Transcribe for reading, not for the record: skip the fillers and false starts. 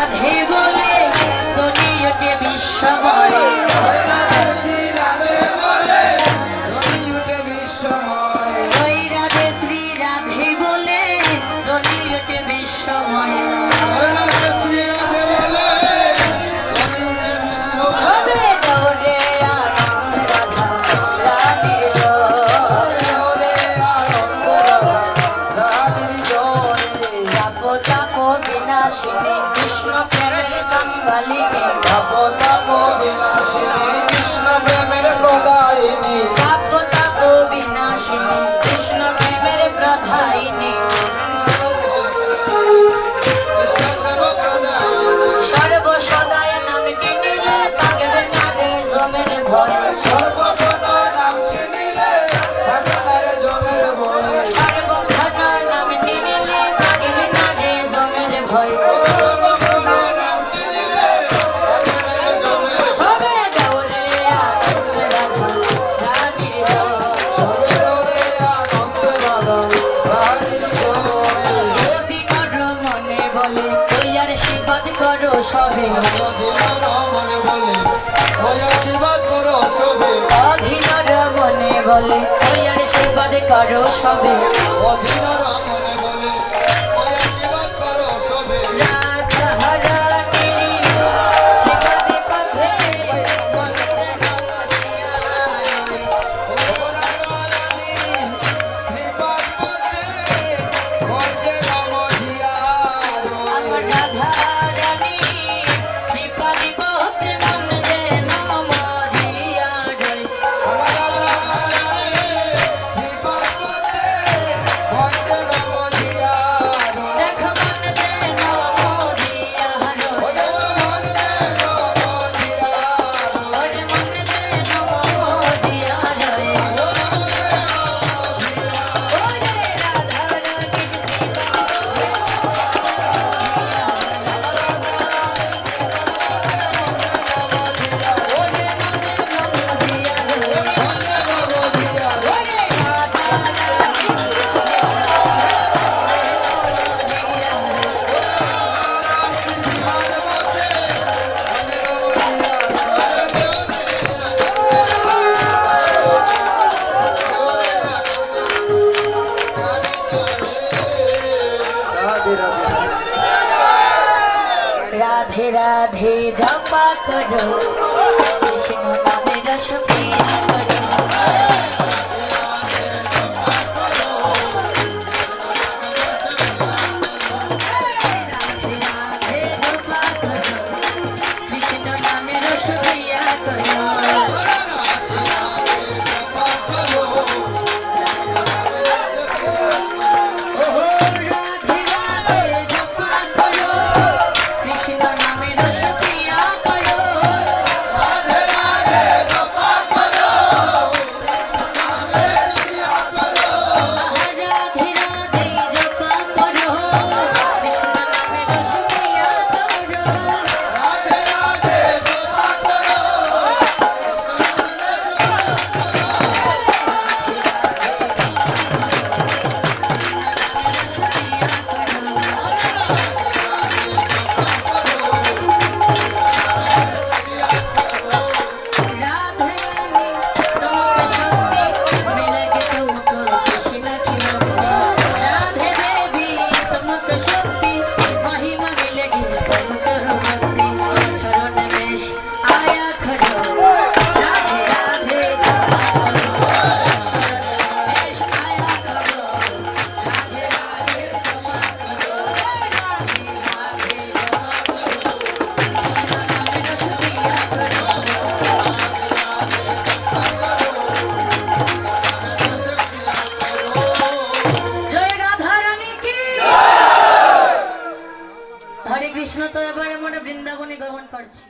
রাধে বলে দুনিয়াতে বিশ্বময় ওই রাধে শ্রী রাধে বলে দুনিয়াতে বিশ্বময় হবে দৌড়ে আনন্দ রাধা রানীর তাপো তাপো বিনাশিনী কৃষ্ণ প্রেমের কাঙ্গালিনী তাপো তাপো বিনাশিনী কৃষ্ণ প্রেমের প্রদায়িনী তাপো তাপো বিনাশিনী কৃষ্ণ প্রেমের প্রধায়িনী সর্বসদায় নামটি নিলে থাকবে না রে জমের ভয় সর্বসদা নামটি নিলে থাকবে না জমের ভয় সর্বক্ষণা নামটি নিলে থাকবে না রে জমের ভয় হবে দৌড়ে আনন্দ রাধা রানীর যদি করো মনে বলে তুই আর শিবাদ করো সবে অধীনর মনে বলে তুই আর শিবাদ করো সবে রাধে রাধে জপা করো কৃষ্ণ নামে রস পিয়া করো রাধে রাধে জপা করো কৃষ্ণ নামে রস পিয়া করো কৃষ্ণ তো এবারে মনে বৃন্দাবনে গমন করছি।